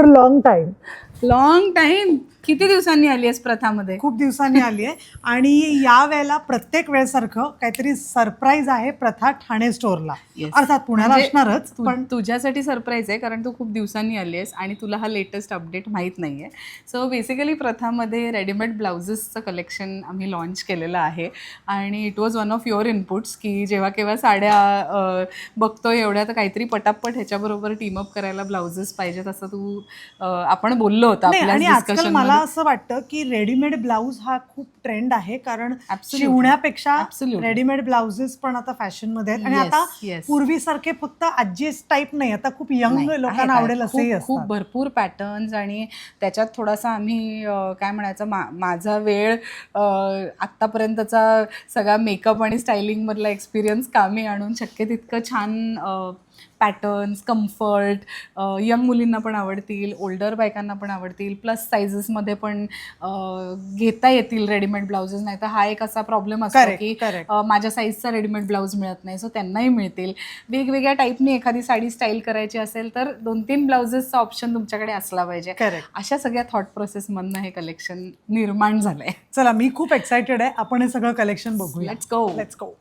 After long time किती दिवसांनी आली आहेस प्रथामध्ये? खूप दिवसांनी आली आहे आणि या वेळेला प्रत्येक वेळेसारखं काहीतरी सरप्राईज आहे प्रथा ठाणे स्टोअरला. अर्थात पुण्याला असणारच, पण तुझ्यासाठी सरप्राईज आहे कारण तू खूप दिवसांनी आली आहेस आणि तुला हा लेटेस्ट अपडेट माहीत नाही आहे. सो बेसिकली प्रथामध्ये रेडीमेड ब्लाउजेसचं कलेक्शन आम्ही लॉन्च केलेलं आहे आणि it was one of your inputs की जेव्हा केव्हा साड्या बघतोय एवढ्या तर काहीतरी पटापट ह्याच्याबरोबर टीमअप करायला ब्लाउजेस पाहिजेत असं तू आपण बोललो होतो आपल्या आणि आजकाल डिस्कशन. मला असं वाटतं की रेडीमेड ब्लाऊज हा खूप ट्रेंड आहे, कारण शिवण्यापेक्षा रेडीमेड ब्लाउजेस पण आता फॅशन मध्ये आहेत. आणि आता पूर्वीसारखे फक्त आजीस टाईप नाही, आता खूप यंग लोकांना आवडेल असंही असतं. खूप भरपूर पॅटर्न्स आणि त्याच्यात थोडासा आम्ही काय म्हणायचं माझा वेळ आत्तापर्यंतचा सगळा मेकअप आणि स्टायलिंग मधला एक्सपिरियन्स कामी आणून शक्य तितकं छान पॅटर्न्स, कम्फर्ट, यंग मुलींना पण आवडतील, ओल्डर बायकांना पण आवडतील, प्लस सायझेसमध्ये पण घेता येतील रेडीमेड ब्लाउजेस. नाही तर हा एक असा प्रॉब्लेम असतो की माझ्या साईजचा रेडीमेड ब्लाऊज मिळत नाही, सो त्यांनाही मिळतील. वेगवेगळ्या टाईपनी एखादी साडी स्टाईल करायची असेल तर 2-3 ब्लाउजेसचा ऑप्शन तुमच्याकडे असला पाहिजे. अशा सगळ्या थॉट प्रोसेसमधनं हे कलेक्शन निर्माण झालंय. चला, मी खूप एक्सायटेड आहे, आपण हे सगळं कलेक्शन बघूया. Let's go.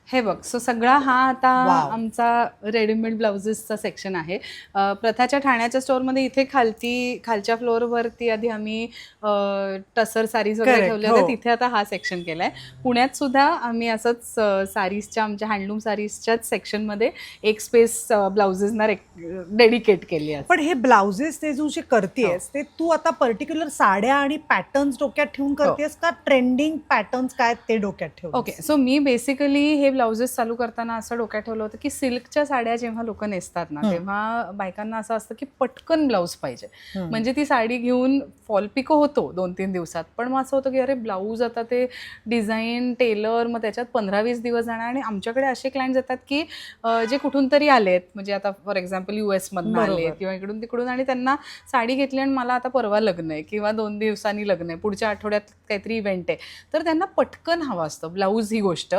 हे बघ, सो सगळा हा आता आमचा रेडीमेड ब्लाउजेसचा सेक्शन आहे. प्रथाच्या ठाण्याच्या स्टोअरमध्ये इथे खालच्या फ्लोअरवरती आधी आम्ही टसर सारीज वगैरे ठेवले होते, तिथे आता हा सेक्शन केलाय. पुण्यात सुद्धा आम्ही असंच सारीजच्या, आमच्या हँडलूम सारीजच्याच सेक्शनमध्ये एक स्पेस ब्लाउजेसना डेडिकेट केली आहे. पण हे ब्लाउजेस ते जे करतेस ते तू आता पर्टिक्युलर साड्या आणि पॅटर्न्स डोक्यात ठेवून करतेस का ट्रेंडिंग पॅटर्न्स काय ते डोक्यात ठेवून? ओके, सो मी बेसिकली हे ब्लाउजेस चालू करताना असं डोक्यात ठेवलं होतं की सिल्कच्या साड्या जेव्हा लोक नेसतात ना तेव्हा बायकांना असं असतं की पटकन ब्लाऊज पाहिजे. म्हणजे ती साडी घेऊन फॉल पिको होतो 2-3 दिवसात, पण मग असं होतं की अरे ब्लाऊज आता ते डिझाईन टेलर, मग त्याच्यात 15-20 दिवस जाणार. आणि आमच्याकडे असे क्लायंट्स येतात की जे कुठून तरी आलेत, म्हणजे आता फॉर एक्झाम्पल US मधून आले किंवा इकडून तिकडून, आणि त्यांना साडी घेतली आणि मला आता परवा लग्न आहे किंवा 2 दिवसांनी लग्न आहे, पुढच्या आठवड्यात काहीतरी इव्हेंट आहे, तर त्यांना पटकन हवं असतं ब्लाऊज ही गोष्ट.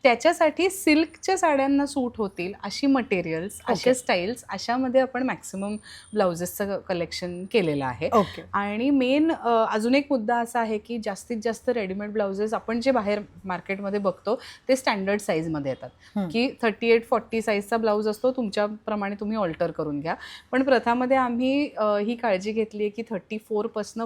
त्याच्यासाठी सिल्कच्या साड्यांना सूट होतील अशी मटेरियल्स, असे स्टाईल्स, अशामध्ये आपण मॅक्सिमम ब्लाउजेसचं कलेक्शन केलेलं आहे. आणि मेन अजून एक मुद्दा असा आहे की जास्तीत जास्त रेडीमेड ब्लाउजेस आपण जे बाहेर मार्केटमध्ये बघतो ते स्टँडर्ड साईजमध्ये येतात की 38-40 साईजचा ब्लाऊज असतो, तुमच्याप्रमाणे तुम्ही ऑल्टर करून घ्या. पण प्रथामध्ये आम्ही ही काळजी घेतली आहे की 34पासनं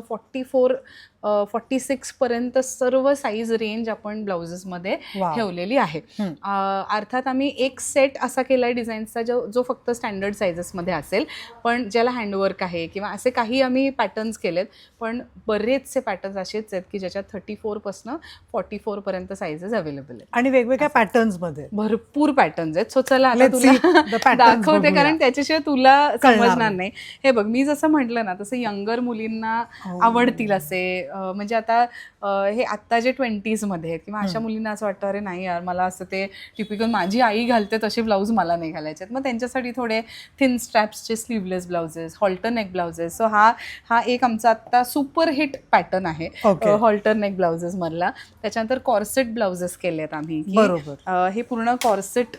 46 पर्यंत सर्व साईज रेंज आपण ब्लाउजेसमध्ये ठेवलेली आहे. अर्थात आम्ही एक सेट असा केलाय डिझाईन्सचा जो फक्त स्टँडर्ड साईजेसमध्ये असेल, पण ज्याला हँडवर्क आहे किंवा असे काही आम्ही पॅटर्न्स केलेत. पण बरेचसे पॅटर्न्स असेच आहेत की ज्याच्यात 34पासनं 44 पर्यंत साईजेस अवेलेबल आहेत आणि वेगवेगळ्या पॅटर्न्स मध्ये भरपूर पॅटर्न्स आहेत. सो चला आता तुला दाखवते, कारण त्याच्याशिवाय तुला समजणार नाही. हे बघ, मी जसं म्हटलं ना तसं यंगर मुलींना आवडतील असे, म्हणजे आता हे आत्ता जे 20s मध्ये आहेत किंवा अशा मुलींना असं वाटतं अरे नाही यार, मला असं ते टिपिकल माझी आई घालते तसे ब्लाऊज मला नाही घालायचे आहेत, मग त्यांच्यासाठी थोडे थिन स्ट्रॅप्सचे sleeveless blouses, halter neck blouses. So हा एक आमचा आत्ता सुपर हिट पॅटर्न आहे हॉल्टर नेक ब्लाउजेस मधला. त्याच्यानंतर कॉर्सेट ब्लाउजेस केले आहेत आम्ही. हे पूर्ण कॉर्सेट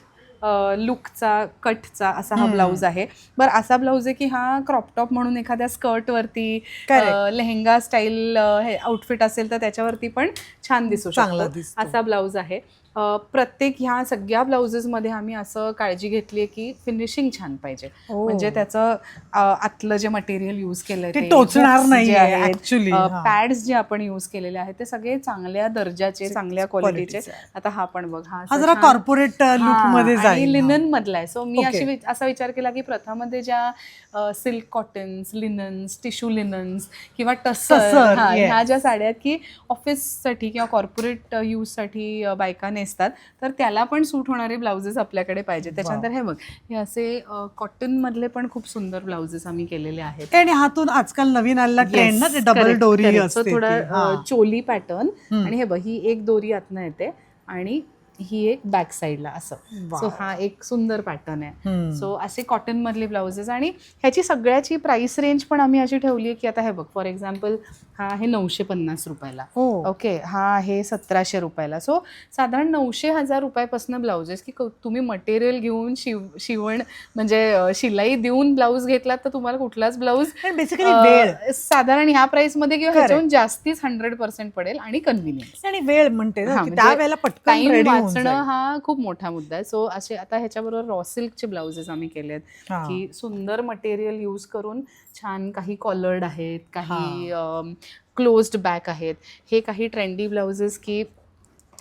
लुकचा कटचा असा हा ब्लाऊज आहे. बरं, असा ब्लाऊज आहे की हा क्रॉपटॉप म्हणून एखाद्या स्कर्टवरती, लेहेंगा स्टाईल आउटफिट असेल तर त्याच्यावरती पण छान दिसू शकतो असा ब्लाऊज आहे. प्रत्येक ह्या सगळ्या ब्लाउजेसमध्ये आम्ही असं काळजी घेतली आहे की फिनिशिंग छान पाहिजे. म्हणजे त्याचं आतलं जे मटेरियल यूज केलंय ते टोचणार नाही, पॅड्स जे आपण यूज केलेले आहेत ते सगळे चांगल्या दर्जाचे, चांगल्या क्वालिटीचे. आता हा पण बघ, हा जरा कॉर्पोरेट लुक मध्ये आणि लिनन मधला आहे. सो मी असा विचार केला की प्रथामध्ये ज्या silk cottons, linens, tissue linens किंवा टसर ह्या ज्या साड्या आहेत की ऑफिससाठी किंवा कॉर्पोरेट यूजसाठी बायका नेसतात, तर त्याला पण सूट होणारे ब्लाउजेस आपल्याकडे पाहिजे. त्याच्यानंतर हे बघ, हे असे कॉटन मधले पण खूप सुंदर ब्लाउजेस आम्ही केलेले आहेत. आणि हातून आजकाल नवीन आलेला ट्रेंड ना, ते डबल डोरी असते, थोडा चोली पॅटर्न. आणि हे बघ, ही एक दोरी आतनं येते आणि ही एक बॅक साईडला असं. सो हा एक सुंदर पॅटर्न आहे. सो असे कॉटन मधले ब्लाउजेस आणि ह्याची सगळ्याची प्राइस रेंज पण आम्ही अशी ठेवली आहे की आता हे बघ फॉर एक्झाम्पल हा आहे 950 रुपयाला, ओके, हा आहे 1700 रुपयाला. सो साधारण 900-1000 रुपयापासून ब्लाउजेस की तुम्ही मटेरियल घेऊन शिवण म्हणजे शिलाई देऊन ब्लाऊज घेतलात तर तुम्हाला कुठलाच ब्लाऊज बेसिकली साधारण ह्या प्राइस मध्ये किंवा ह्याच्याहून जास्तीच 100% पडेल आणि कन्व्हिनियन्स आणि वेळ म्हणते त्यावेळेला पटकन रेडी वाचणं हा खूप मोठा मुद्दा आहे. सो असे आता ह्याच्याबरोबर रॉ सिल्कचे ब्लाउजेस आम्ही केलेत की सुंदर मटेरियल यूज करून छान, काही कॉलर्ड आहेत, काही क्लोज्ड बॅक आहेत. हे काही ट्रेंडी ब्लाउजेस की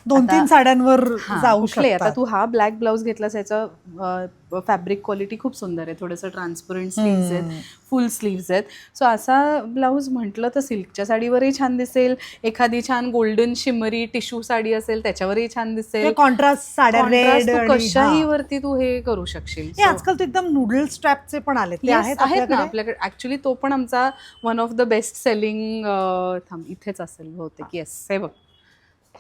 2-3 साड्यांवर जाऊ शकतात. आता तू हा ब्लॅक ब्लाउज घेतलास, याचं फॅब्रिक क्वालिटी खूप सुंदर आहे, थोडंसं ट्रान्सपरंट स्लीव्ज आहेत, फुल स्लीव्ज आहेत. सो असा ब्लाऊज म्हटलं तर सिल्कच्या साडीवरही छान दिसेल, एखादी छान गोल्डन शिमरी टिश्यू साडी असेल त्याच्यावरही छान दिसेल, कॉन्ट्रास्ट साड्या रेड कशाही वरती तू हे करू शकशील. आजकाल तर एकदम नूडल स्ट्रॅपचे पण आले ते आहेत ना आपल्याकडे. ऍक्च्युली तो पण आमचा one of the best selling, इथेच असेल बहुतेक. येस, हे बघ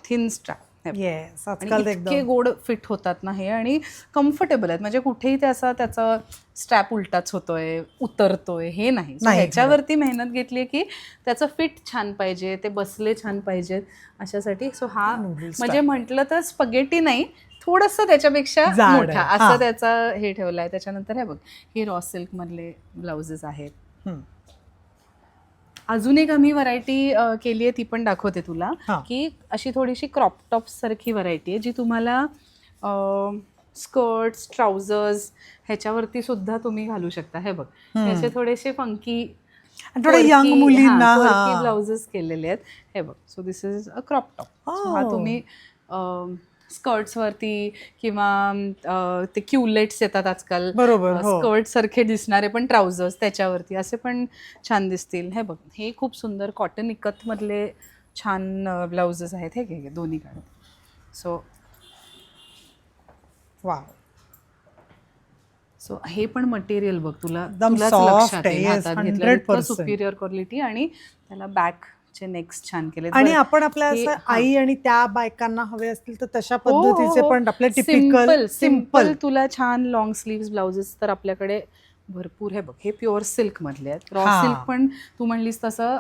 थिन स्ट्रॅप, इतके गोड फिट होतात ना हे आणि कम्फर्टेबल आहेत. म्हणजे कुठेही ते असं त्याचा स्ट्रॅप उलटाच होतोय, उतरतोय हे नाही. ह्याच्यावरती मेहनत घेतली की त्याचं फिट छान पाहिजे, ते बसले छान पाहिजेत अशासाठी. सो हा म्हणजे म्हटलं तर स्पगेटी नाही, थोडंसं त्याच्यापेक्षा मोठा असं त्याचा हे ठेवलाय. त्याच्यानंतर हे बघ, हे रॉ सिल्क मधले ब्लाउजेस आहेत. अजून एक आम्ही व्हरायटी केली आहे, ती पण दाखवते तुला, की अशी थोडीशी क्रॉप टॉप सारखी व्हरायटी आहे जी तुम्हाला स्कर्ट्स, ट्राउझर्स ह्याच्यावरती सुद्धा तुम्ही घालू शकता. हे बघ, असे थोडेसे फंकी यंग मुलींना ब्लाउजेस केलेले आहेत. हे बघ, so this is a crop top. हा तुम्ही स्कर्ट्सवरती किंवा ते क्युलेट्स येतात आजकाल, स्कर्ट सारखे दिसणारे पण ट्राउझर्स त्याच्यावरती असे पण छान दिसतील. हे बघ, हे खूप सुंदर कॉटन इकत मधले छान ब्लाउजेस आहेत. हे घे दोन्ही काढ. सो वा, सो हे पण मटेरियल बघ, तुलाच लक्षात येईल हातात घेतलं, सुपिरियर क्वालिटी आणि त्याला बॅक नेक्स्ट छान केले. आणि आपण आपल्या आई आणि त्या बायकांना हवे असतील तर तशा पद्धतीचे पण आपले टिपिकल सिंपल तुला छान लॉंग स्लीव्स ब्लाउजेस तर आपल्याकडे भरपूर. हे बघ, हे प्युअर सिल्क मधले आहेत. रॉ सिल्क पण तू म्हणलीस तसं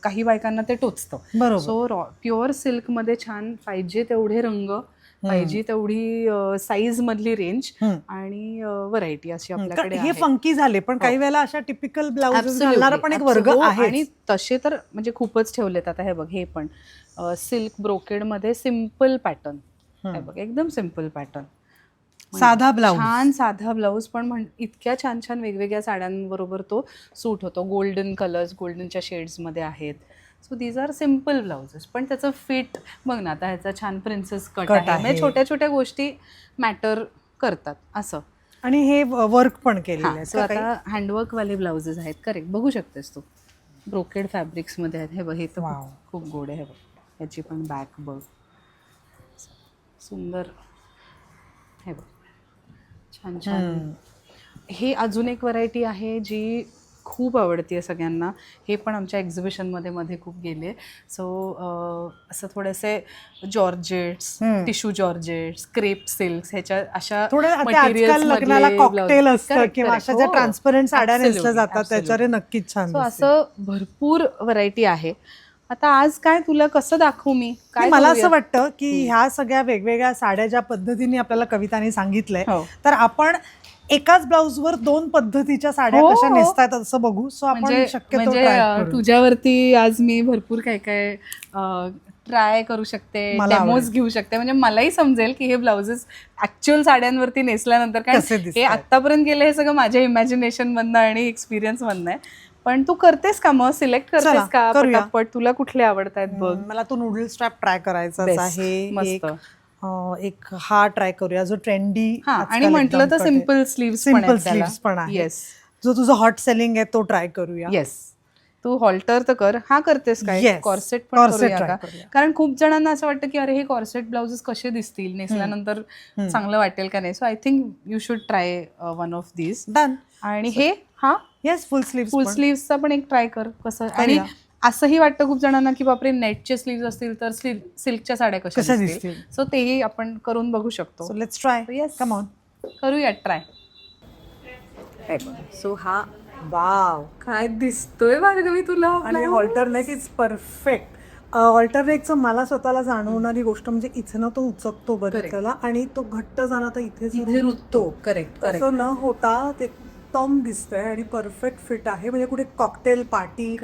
काही बायकांना ते टोचतं. सो प्युअर सिल्क मध्ये छान पाहिजे तेवढे रंग, पाहिजे तेवढी साईज मधली रेंज आणि व्हरायटी अशी आपल्याकडे. हे फंकी झाले, पण काही वेळेला अशा टिपिकल ब्लाउज घालणारा पण एक वर्ग आहे आणि तसे तर म्हणजे खूपच ठेवलेत. आता हे बघ, हे पण सिल्क ब्रोकेड मध्ये सिम्पल पॅटर्न. हे बघ, एकदम सिम्पल पॅटर्न, साधा ब्लाउज, छान साधा ब्लाऊज, पण इतक्या छान छान वेगवेगळ्या साड्यांबरोबर तो सूट होतो. गोल्डन कलर्स, गोल्डनच्या शेड्स मध्ये आहेत. So these are simple blouses, पण त्याचं फिट बघ ना. आता ह्याचा छान प्रिन्सेस कट आहे, म्हणजे छोट्या छोट्या गोष्टी मॅटर करतात असं. आणि हे वर्क पण केलेलं आहे. सो आता हँडवर्क वाले ब्लाउजेस आहेत, करेक्ट, बघू शकतेस तू, ब्रोकेड फॅब्रिक्स मध्ये आहेत. हे बघ, हे तर खूप गोड आहे. हे बघ, ह्याची पण बॅक बघ, सुंदर. हे बघ, छान छान. हे अजून एक व्हरायटी आहे जी खूप आवडते सगळ्यांना. हे पण आमच्या एक्झिबिशनमध्ये मध्ये खूप गेले. सो असं थोडेसे georgettes, tissue georgettes, crepe silks ह्याच्या अशा मटेरियल्स, लग्नाला कॉकटेल असतं किंवा अशा ज्या ट्रान्सपरंट साड्या नेसल्या जातात त्याच्यावर नक्कीच छान. सो असं भरपूर व्हरायटी आहे. आता आज काय तुला कसं दाखवू मी, काय मला असं वाटतं की ह्या सगळ्या वेगवेगळ्या साड्या ज्या पद्धतीने आपल्याला कविताने सांगितलंय, तर आपण एकाच ब्लाऊजवर 2 पद्धतीच्या साड्या कशा नेसतात असं बघू. सो आपण शक्यतो तुझ्यावरती आज मी भरपूर काय काय ट्राय करू शकते, डेमोज घेऊ शकते, म्हणजे मलाही समजेल की हे ब्लाउजेस ऍक्च्युअल साड्यांवरती नेसल्यानंतर, कारण हे आतापर्यंत गेलं हे सगळं माझ्या इमॅजिनेशन मधनं आणि एक्सपिरियन्स मधनं आहे. पण तू करतेस का, मग सिलेक्ट करतेस का पटापट, तुला कुठले आवडतात बघ. मला तो नूडल स्ट्रॅप ट्राय करायचा आहे, मस्त. एक हा ट्राय करूया जो ट्रेंडी, आणि म्हटलं तर सिम्पल स्लीव्स पण आहे. जो तुझा हॉट सेलिंग आहे तो ट्राय करूया. येस, तू हॉल्टर तर कर. हा करतेस काय, कॉर्सेट पण करूया का? कारण खूप जणांना असं वाटतं की अरे हे कॉर्सेट ब्लाउजेस कसे दिसतील, नेसल्यानंतर चांगलं वाटेल का नाही. So I think you should try one of these. Done. आणि हे येस, फुल स्लीव्हचा पण एक ट्राय कर कसं. आणि असंही वाटतं खूप जणांना की बापरे नेटचे स्लीव्ह असतील तर सिल्कच्या साड्या कशा कशा दिसतील. दिसतील. सो तेही आपण करून बघू शकतो. So let's try. Yes, come on. करूयात ट्राय. सो हा वाव काय दिसतोय भार्गवी तुला. आणि ऑल्टरनेक इज परफेक्ट. ऑल्टरनेकचं मला स्वतःला जाणवणारी गोष्ट म्हणजे इथनं तो उचकतो बरेचला आणि तो घट्ट झाला तर इथे रुततो. करेक्ट. असं न होता ते टॉम दिसतंय आणि परफेक्ट फिट आहे. म्हणजे कुठे कॉकटेल पार्टी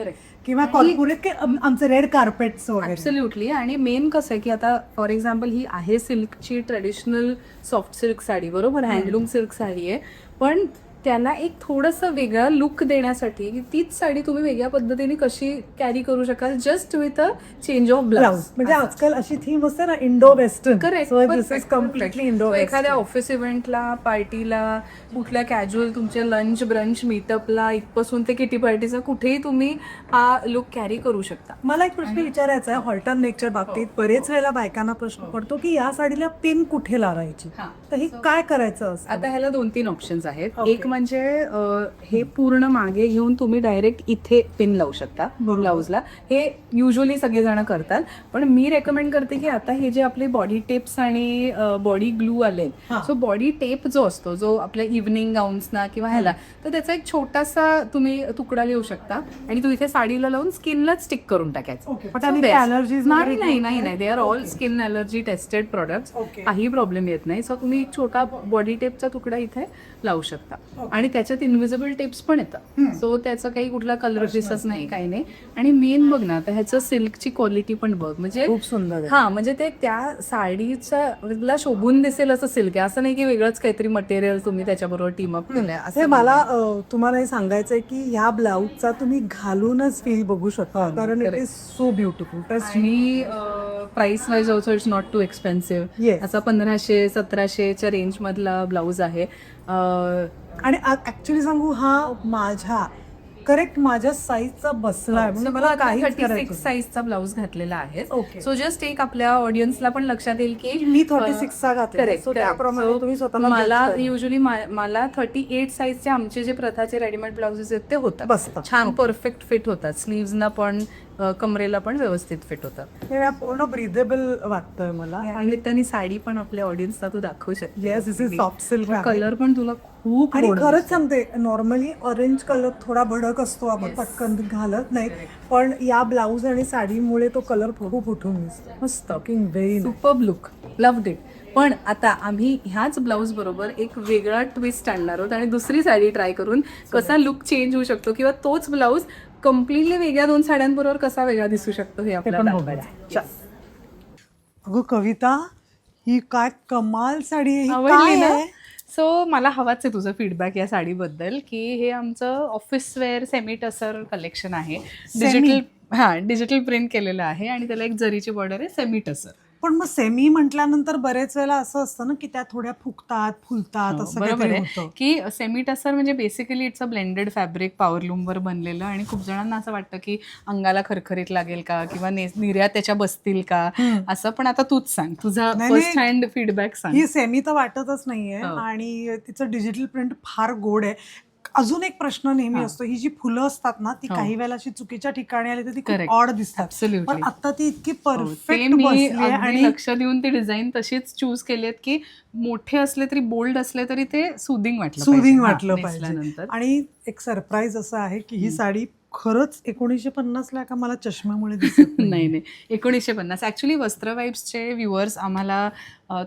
किंवा कॉर्पोरेट आमचे रेड कार्पेट्स वगैरे. ऍब्सोल्युटली. आणि मेन कसं आहे की आता फॉर एक्झाम्पल ही आहे सिल्कची ट्रेडिशनल सॉफ्ट सिल्क साडी, बरोबर, हँडलूम सिल्क साडी आहे, पण त्याला एक थोडंसं वेगळा लुक देण्यासाठी तीच साडी तुम्ही वेगळ्या पद्धतीने कशी कॅरी करू शकाल just with a change of blouse. म्हणजे आजकाल अशी थीम असते ना Indo western. Correct. Completely Indo. एखाद्या ऑफिस इव्हेंटला, पार्टीला, कुठल्या कॅज्युअल तुमच्या लंच ब्रंच मीटअपला, इथपासून ते किटी पार्टीचा कुठेही तुम्ही हा लुक कॅरी करू शकता. मला एक प्रश्न विचारायचा आहे ऑल्टरनेकच्या बाबतीत. बरेच वेळेला बायकांना प्रश्न पडतो की या साडीला पिन कुठे लावायची, तर हे काय करायचं असतं? आता ह्याला 2-3 ऑप्शन्स आहेत. एक म्हणजे हे पूर्ण मागे घेऊन तुम्ही डायरेक्ट इथे पिन लावू शकता ब्लाऊजला. हे युजली सगळेजण करतात, पण मी रेकमेंड करते की आता हे जे आपले बॉडी टेप्स आणि बॉडी ग्लू आले, सो बॉडी टेप जो असतो, जो आपल्या इव्हनिंग गाऊन्सना किंवा ह्याला, तर त्याचा एक छोटासा तुम्ही तुकडा लिहू शकता आणि तो इथे साडीला लावून स्किनलाच स्टिक करून टाकायचा. नाही, they are all skin allergy tested products. काही प्रॉब्लेम येत नाही. सो तुम्ही छोटा बॉडी टेपचा तुकडा इथे लावू शकता आणि त्याच्यात इन्व्हिजिबल टेप्स पण येतात. सो त्याचा काही कुठला कलर दिसत नाही, काही नाही. आणि मेन बघ ना, आता ह्याचं सिल्कची क्वालिटी पण बघ, म्हणजे खूप सुंदर. हा, म्हणजे ते त्या साडीचा शोभून दिसेल असं सिल्क आहे, असं नाही की वेगळंच काहीतरी मटेरियल तुम्ही त्याच्याबरोबर टीम अप केलंय असं. मला तुम्हाला हे सांगायचंय की ह्या ब्लाऊजचा तुम्ही घालूनच फील बघू शकता, कारण इट इज सो ब्युटिफुल. आणि price wise also it's not too expensive. असा 1500-1700च्या रेंज मधला ब्लाऊज आहे. आणि ऍक्च्युली सांगू, हा माझ्या साईजचा बसलाय, म्हणजे मला काही 36 साईजचा ब्लाऊज घातलेला आहे. सो जस्ट एक आपल्या ऑडियन्सला पण लक्षात येईल की मी 36चा घातलेला, सो त्याप्रमाणे तुम्ही स्वतःला. मला युजली मला 38 साईजचे आमचे जे प्रथाचे रेडीमेड ब्लाउजेस आहेत ते होतात, बसतात छान परफेक्ट फिट होतात. स्लीव्हजना पण कमरेला पण व्यवस्थित फिट होतात. हे पूर्ण ब्रिदेबल वाटतंय मला. आणि त्यांनी साडी पण आपल्या ऑडियन्सला तू दाखवू शकते. Yes, this is soft silk. Colour पण तुला खूप. आणि खरंच सांगते, नॉर्मली ऑरेंज कलर थोडा भडक असतो, आपण पटकन घालत नाही, पण या ब्लाऊज आणि साडीमुळे तो कलर खूप उठून दिसतो. मस्त, very superb look, loved it. पण आता आम्ही ह्याच ब्लाऊज बरोबर एक वेगळा ट्विस्ट आणणार आहोत आणि दुसरी साडी ट्राय करून कसा लुक चेंज होऊ शकतो किंवा तोच ब्लाऊज कम्प्लिटली वेगळ्या 2 साड्यांबरोबर कसा वेगळा दिसू शकतो हे आपल्याला बघायचं. अगं कविता, ही काय कमाल साडी आहे. आवडली ना? सो मला हवाच आहे तुझं फीडबॅक या साडीबद्दल, की हे आमचं ऑफिस वेअर सेमी टसर कलेक्शन आहे. डिजिटल प्रिंट केलेलं आहे आणि त्याला एक जरीची बॉर्डर आहे, सेमी टसर. पण मग सेमी म्हटल्यानंतर बरेच वेळेला असं असतं ना की त्या थोड्या फुगतात, फुलतात, असं बरोबर आहे की सेमी टसर म्हणजे basically it's a blended fabric पॉवरलूमवर बनलेलं. आणि खूप जणांना असं वाटतं की अंगाला खरखरीत लागेल का किंवा निर्यात त्याच्या बसतील का असं. पण आता तूच सांग, तुझा फर्स्ट हँड फीडबॅक सांग. ही सेमी तर वाटतच नाहीये आणि तिचं डिजिटल प्रिंट फार गोड आहे. अजून एक प्रश्न नेहमी असतो, ही जी फुलं असतात ना ती काही वेळेला अशी चुकीच्या ठिकाणी आली तर ती खूप ऑड दिसतात, पण आता ती इतकी परफेक्ट बसली आहे आणि लक्ष देऊन ती डिझाईन तशीच चूज केलीत की मोठे असले तरी बोल्ड असले तरी ते सुदिंग वाटलं पाहिजे. आणि एक सरप्राईज असं आहे की ही साडी खरंच 1950 का मला चष्म्यामुळे दिसत नाही 1950. ऍक्च्युली वस्त्र वाईब्सचे व्ह्युअर्स आम्हाला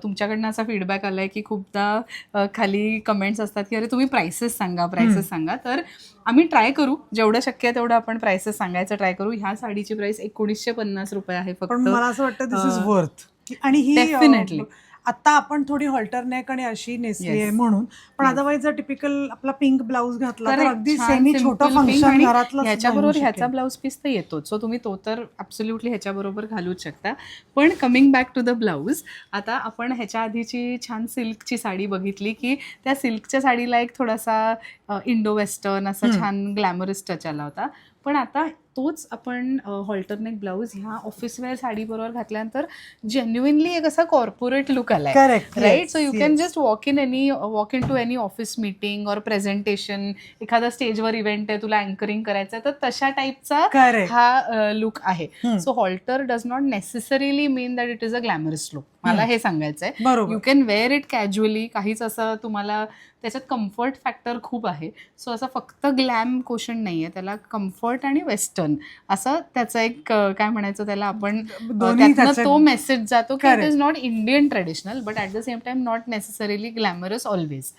तुमच्याकडनं असा फीडबॅक आलाय की खूपदा खाली कमेंट्स असतात की अरे तुम्ही प्राइसेस सांगा. तर आम्ही ट्राय करू, जेवढं शक्य आहे तेवढं आपण प्राइसेस सांगायचं ट्राय करू. ह्या साडीची प्राइस 1950 रुपये आहे फक्त. पण मला असं वाटतं दिस इज वर्थ. आणि ही डेफिनेटली आता आपण थोडी हॉल्टरनेक आणि अशी नेसली आहे म्हणून, पण अदरवाईज जर टिपिकल आपला पिंक ब्लाऊज घातला तर अगदी सेमी छोटं फंक्शन घरातलं ह्याच्याबरोबर ह्याचा ब्लाऊज पीस तर येतोच. सो तुम्ही तो तर ॲब्सोल्युटली ह्याच्याबरोबर घालूच शकता. पण coming back to the blouse, आता आपण ह्याच्या आधीची छान सिल्कची साडी बघितली की त्या सिल्कच्या साडीला एक थोडासा इंडो वेस्टर्न असा छान ग्लॅमरस टच आला होता. पण आता तोच आपण हॉल्टरनेक ब्लाऊज ह्या ऑफिसवेअर साडीबरोबर घातल्यानंतर जेन्युइनली एक असा कॉर्पोरेट लुक आलाय. Correct, right. So you can just walk into any office meeting or presentation, एखादा स्टेजवर इव्हेंट आहे, तुला अँकरिंग करायचं आहे, तर तशा टाईपचा हा लुक आहे. So halter does not necessarily mean that it is a glamorous look. मला हे सांगायचं आहे. You can wear it casually. काहीच असं तुम्हाला त्याच्यात कम्फर्ट फॅक्टर खूप आहे. सो असं फक्त ग्लॅम क्वेश्चन नाहीये, त्याला कम्फर्ट आणि वेस्टर्न असं त्याचं एक काय म्हणायचं त्याला आपण, त्यातनं तो मेसेज जातो की it is not Indian traditional but at the same time not necessarily glamorous always.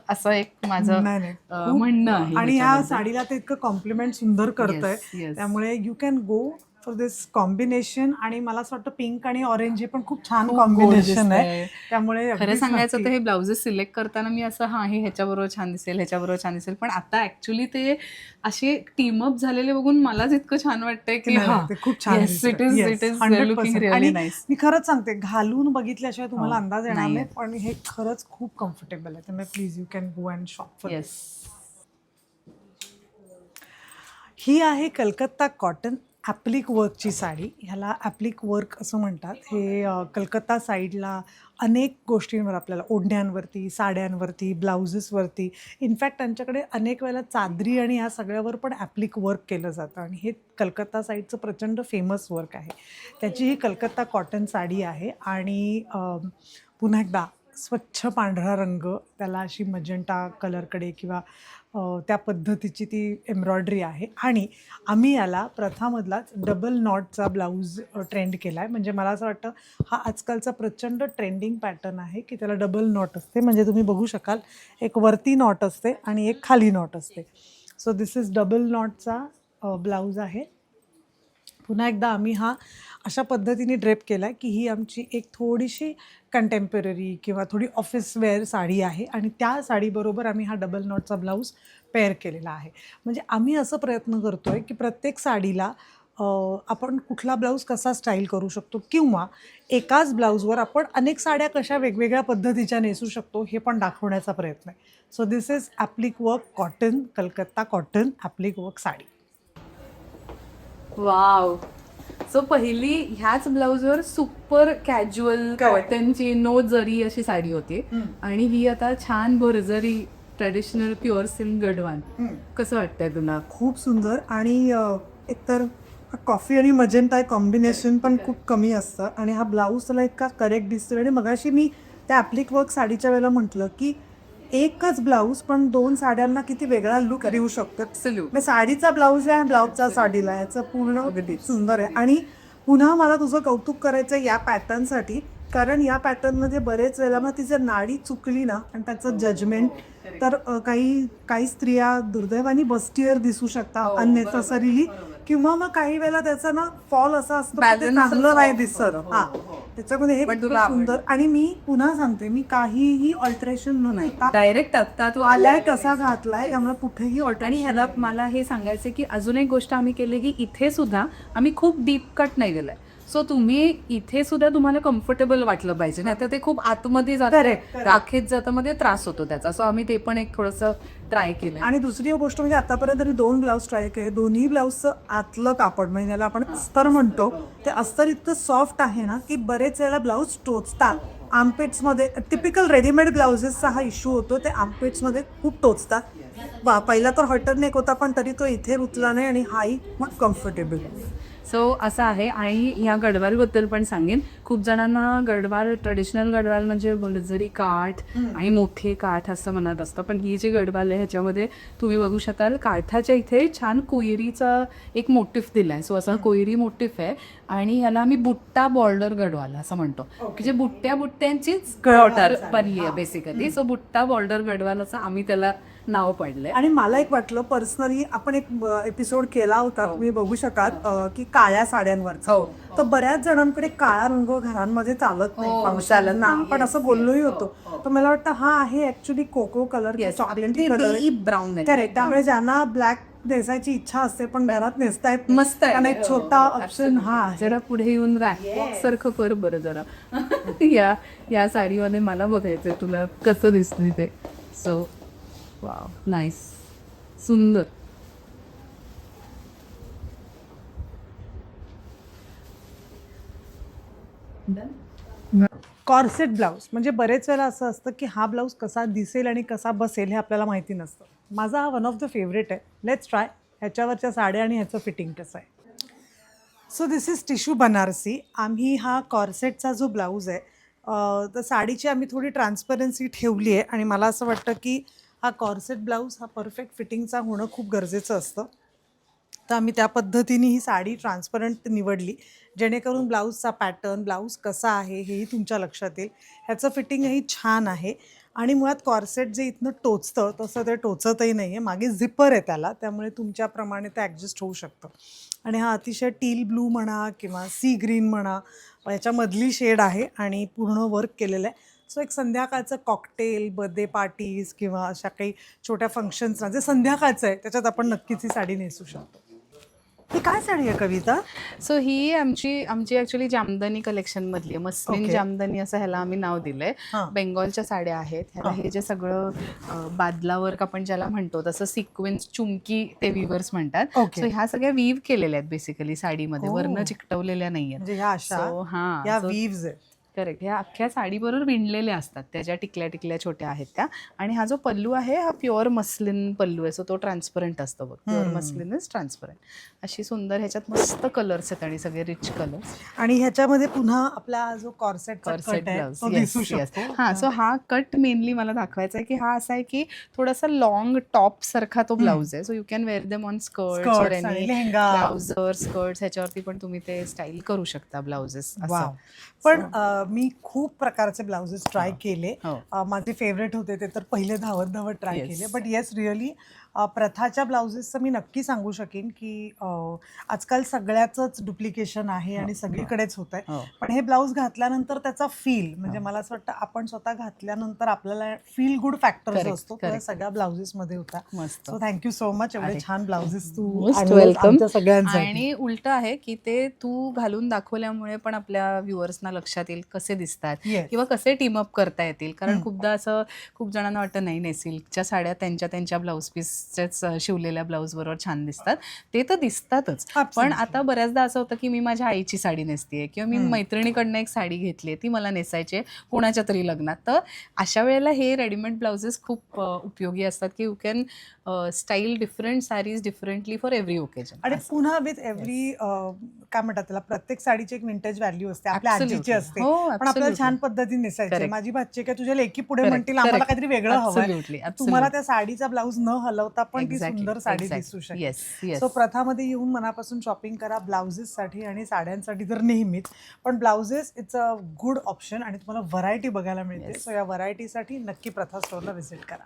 असं एक माझं म्हणणं आहे. आणि ह्या साडीला ते इतकं कॉम्प्लिमेंट सुंदर करतंय, त्यामुळे you can go for this combination. आणि मला असं वाटतं पिंक आणि ऑरेंज हे पण खूप छान कॉम्बिनेशन आहे. त्यामुळे खरं सांगायचं तर हे ब्लाउजेस सिलेक्ट करताना मी असं हे ह्याच्याबरोबर छान दिसेल, ह्याच्याबरोबर छान दिसेल, पण आता ऍक्च्युली ते असे टीमअप झालेले बघून मलाच इतकं छान वाटतंय की खूप छान. It is looking really nice. मी खरंच सांगते, घालून बघितल्याशिवाय तुम्हाला अंदाज येणार नाही, पण हे खरंच खूप कम्फर्टेबल आहे. त्यामुळे please you can go and shop for this. ही आहे कलकत्ता कॉटन ॲप्लिक वर्कची साडी. ह्याला ॲप्लिक वर्क असं म्हणतात. हे कलकत्ता साईडला अनेक गोष्टींवर आपल्याला, ओढण्यांवरती, साड्यांवरती, ब्लाउजेसवरती, इनफॅक्ट त्यांच्याकडे अनेक वेळेला चादरी आणि ह्या सगळ्यावर पण ॲप्लिक वर्क केलं जातं. आणि हे कलकत्ता साईडचं प्रचंड फेमस वर्क आहे. त्याची ही कलकत्ता कॉटन साडी आहे. आणि पुन्हा एकदा स्वच्छ पांढरा रंग, त्याला अशी मजेंटा कलरकडे किंवा त्या पद्धतीची ती एम्ब्रॉयडरी आहे. आणि आम्ही याला प्रथामधलाच डबल नॉटचा ब्लाऊज ट्रेंड केला आहे. म्हणजे मला असं वाटतं हा आजकालचा प्रचंड ट्रेंडिंग पॅटर्न आहे की त्याला डबल नॉट असते. म्हणजे तुम्ही बघू शकाल, एक वरती नॉट असते आणि एक खाली नॉट असते. सो दिस इज डबल नॉटचा ब्लाऊज आहे. पुन्हा एकदा आम्ही हा अशा पद्धतीने ड्रेप केला आहे की ही आमची एक थोडीशी कंटेम्पररी किंवा थोडी ऑफिस वेअर साडी आहे. आणि त्या साडीबरोबर आम्ही हा डबल नॉटचा ब्लाऊज पेअर केलेला आहे. म्हणजे आम्ही असं प्रयत्न करतो आहे की प्रत्येक साडीला आपण कुठला ब्लाऊज कसा स्टाईल करू शकतो, किंवा एकाच ब्लाऊजवर आपण अनेक साड्या कशा वेगवेगळ्या पद्धतीच्या नेसू शकतो हे पण दाखवण्याचा प्रयत्न आहे. So this is applique work cotton, Calcutta cotton applique work sari. Wow. So पहिली ह्याच ब्लाऊजवर सुपर कॅज्युअल कॉटनची नो जरी अशी साडी होती, आणि ही आता छान भरजरी ट्रेडिशनल प्युअर सिल्क गडवाल. कसं वाटतंय तुला? खूप सुंदर. आणि एकतर कॉफी आणि मजेंटा कॉम्बिनेशन पण खूप कमी असतं. आणि हा ब्लाऊज त्याला इतका करेक्ट दिसतो. आणि मगाशी मी त्या ॲप्लिक वर्क साडीच्या वेळेला म्हटलं की एकच ब्लाऊज पण दोन साड्यांना किती वेगळा लुक देऊ शकतो. साडीचा ब्लाऊज आहे, ब्लाऊजचा साडीला, याचं पूर्ण सुंदर आहे. आणि पुन्हा मला तुझं कौतुक करायचं आहे या पॅटर्नसाठी, कारण या पॅटर्नमध्ये बरेच वेळेला मग ती जर नाडी चुकली ना आणि त्याचं जजमेंट, तर काही स्त्रिया दुर्दैवानी बस्टियर दिसू शकतात अननेसेसरीली, किंवा मग काही वेळेला त्याचा ना फॉल असा असतो चांगलं नाही दिसत. त्याच्यामध्ये हे सुंदर. आणि मी पुन्हा सांगते, मी काहीही ऑल्टरेशन नाही, डायरेक्ट आता तू आलाय कसा घातलाय, त्यामुळे कुठेही आणि ह्याला मला हे सांगायचं की अजून एक गोष्ट आम्ही केली की इथे सुद्धा आम्ही खूप डीप कट नाही गेलाय. सो तुम्ही इथे सुद्धा तुम्हाला कम्फर्टेबल वाटलं पाहिजे, नाही तर ते खूप आतमध्ये जातं, राखेत जातं, मध्ये त्रास होतो त्याचा. सो आम्ही ते पण एक थोडंसं ट्राय केलं. आणि दुसरी गोष्ट म्हणजे आतापर्यंत 2 ब्लाऊज ट्राय केले. दोन्ही ब्लाऊजचं आतलं कापड म्हणजे ज्याला आपण अस्तर म्हणतो, ते अस्तर इतकं सॉफ्ट आहे ना की बरेच वेळेला ब्लाऊज टोचतात. आर्मपिट्समध्ये टिपिकल रेडीमेड ब्लाउजेसचा हा इश्यू होतो, ते आर्मपिट्समध्ये खूप टोचतात. पहिला तर हॉल्टरनेक होता, पण तरी तो इथे रुतला नाही. आणि हाही मग कम्फर्टेबल. सो असं आहे. आणि ह्या गडवालबद्दल पण सांगेन, खूप जणांना गडवाल, ट्रेडिशनल गडवाल म्हणजे जरी काठ आणि मोठे काठ असं म्हणत असतं, पण ही जी गडवाल आहे ह्याच्यामध्ये तुम्ही बघू शकाल काठाच्या इथे छान कोयरीचा एक मोटिफ दिलाय. सो असा कोयरी मोटिफ आहे. आणि ह्याला आम्ही बुट्टा बॉर्डर गडवाल असं म्हणतो, म्हणजे बुट्ट्यांचीच परी आहे बेसिकली. सो बुट्टा बॉर्डर गडवाल असं आम्ही त्याला नाव पडलंय. आणि मला एक वाटलं पर्सनली, आपण एक एपिसोड केला होता, तुम्ही बघू शकाल की काळ्या साड्यांवर, तर बऱ्याच जणांकडे काळा रंग घरांमध्ये चालत नाही ना, आपण असं बोललोही होतो. तर मला वाटतं हा आहे ऍक्च्युली कोको कलर, चॉकलेटी कलर, ब्राऊन. त्यामुळे ज्यांना ब्लॅक नेसायची इच्छा असते पण घरात नेसता येत, मस्त आहे, एक छोटा ऑप्शन. जरा पुढे येऊन सारखं कर बरं जरा. या साडीमध्ये मला बघायचंय तुला कसं दिसतंय ते. सो वाव, नाईस, सुंदर. कॉर्सेट ब्लाऊज म्हणजे बरेच वेळेला असं असतं की हा ब्लाऊज कसा दिसेल आणि कसा बसेल हे आपल्याला माहिती नसतं. माझा हा वन ऑफ द फेवरेट आहे. लेट्स ट्राय ह्याच्यावरच्या साड्या आणि ह्याचं फिटिंग कसं आहे. So this is tissue Banarasi. आम्ही हा कॉर्सेटचा जो ब्लाऊज आहे तर साडीची आम्ही थोडी ट्रान्सपरन्सी ठेवली आहे आणि मला असं वाटतं की हा कॉर्सेट ब्लाऊज हा परफेक्ट फिटिंगचा होणं खूप गरजेचं असतं. तर आम्ही त्या पद्धतीने ही साडी ट्रान्सपरंट निवडली जेणेकरून ब्लाऊजचा पॅटर्न ब्लाऊज कसा आहे हेही तुमच्या लक्षात येईल. ह्याचं फिटिंगही छान आहे आणि मुळात कॉर्सेट जे इथनं टोचतं तसं ते टोचतही नाही आहे. मागे झिपर आहे त्याला, त्यामुळे तुमच्याप्रमाणे ते ॲडजस्ट होऊ शकतं. आणि हा अतिशय टील ब्लू म्हणा किंवा सी ग्रीन म्हणा याच्यामधली शेड आहे आणि पूर्ण वर्क केलेलं आहे. सो एक संध्याकाळचं कॉकटेल बर्थडे पार्टीज किंवा अशा काही छोट्या फंक्शन्सना जे संध्याकाळचं आहे त्याच्यात आपण नक्कीच ही साडी नेसू शकतो. ही काय साडी आहे कविता? सो ही आमची ऍक्च्युली जामदानी कलेक्शन मधली आहे. Muslin Okay. जामदानी असं ह्याला आम्ही नाव दिलंय. हां. बेंगॉलच्या साड्या आहेत. ह्याला हे जे सगळं बादला वर्क आपण ज्याला म्हणतो तसं सिक्वेन्स चुमकी ते विवर्स म्हणतात. Okay. सो ह्या सगळ्या वीव केलेल्या आहेत बेसिकली साडीमध्ये, Oh. वरनं चिकटवलेल्या नाहीयेत. म्हणजे ह्या अशा So, हां, या so वीव्ज आहेत. करेक्ट. ह्या अख्ख्या साडीबरोबर विणलेल्या असतात, त्या ज्या टिकल्या टिकल्या छोट्या आहेत त्या. आणि हा जो पल्लू आहे हा प्युअर मस्लिन पल्लू आहे. सो तो ट्रान्सपरंट असतो बघ. Pure muslin is transparent. अशी सुंदर ह्याच्यात मस्त कलर्स आहेत आणि सगळे रिच कलर्स. आणि ह्याच्यामध्ये पुन्हा आपला जो कॉर्सेट कॉर्सेट आहे ब्लाउज तो दिसू शकतो. हां. सो हा कट मेनली मला दाखवायचा आहे की हा असा आहे की थोडासा लॉंग टॉप सारखा तो ब्लाऊज आहे. So you can wear them on skirts or Skirts आणि एनी लेहंगा. ट्राउझर स्कर्ट्स ह्याच्यावरती पण तुम्ही ते स्टाईल करू शकता ब्लाउजेस वाव. असं. पण मी खूप प्रकारचे ब्लाउजेस ट्राय केले. हो. माझे फेवरेट होते ते तर पहिले धावत धावत ट्राय Yes. केले. बट येस रिअली प्रथाच्या ब्लाउजेसचं मी नक्की सांगू शकेन की आजकाल सगळ्याचंच डुप्लिकेशन आहे आणि सगळीकडेच होत आहे. हो. पण हे ब्लाऊज घातल्यानंतर त्याचा फील म्हणजे मला असं वाटतं आपण स्वतः घातल्यानंतर आपल्याला फील गुड फॅक्टर जो Correct, असतो तो correct. सगळ्या ब्लाउजेसमध्ये होता. मस्त. So thank you so much. एवढे अरे. छान ब्लाउजेस तू Most आणलेस welcome. आमच्या सगळ्यांसाठी. आणि उलट आहे की ते तू घालून दाखवल्यामुळे पण आपल्या व्ह्युअर्सना लक्षात येईल कसे दिसतात Yes. किंवा कसे टीमअप करता येतील. कारण खूपदा असं खूप जणांना वाटतं नाही नाही सिल्कच्या साड्या त्यांच्या ब्लाऊज पीसच्याच शिवलेल्या ब्लाऊज बरोबर छान दिसतात. ते तर दिसतातच. पण Absolutely. आता बऱ्याचदा असं होतं की मी माझ्या आईची साडी नेसतेय किंवा मी मैत्रिणीकडनं एक साडी घेतली ती मला नेसायची आहे कोणाच्या तरी लग्नात. तर अशा वेळेला हे रेडीमेड ब्लाउजेस खूप उपयोगी असतात की you can style different sarees differently for every occasion. आणि पुन्हा विथ एव्हरी काय म्हणतात त्याला प्रत्येक साडीची एक विंटेज व्हॅल्यू असते. आपल्या Absolutely. आजीची असते हो, पण आपल्याला absolutely. छान पद्धतीने नेसायची. Correct. माझी भाची काय तुझ्या लेकी पुढे Correct, म्हणतील आम्हाला correct. काहीतरी वेगळं हवंय. Absolutely, तुम्हाला absolutely. त्या साडीचा ब्लाऊज न हलवता पण ती Exactly, सुंदर साडी exactly. दिसू शकते. Yes, yes. सो प्रथामध्ये येऊन मनापासून शॉपिंग करा ब्लाउजेससाठी आणि साड्यांसाठी तर नेहमीच. पण blouses it's a good option आणि तुम्हाला व्हरायटी बघायला मिळते. Yes. सो या व्हरायटीसाठी नक्की प्रथा स्टोअरला व्हिजिट करा.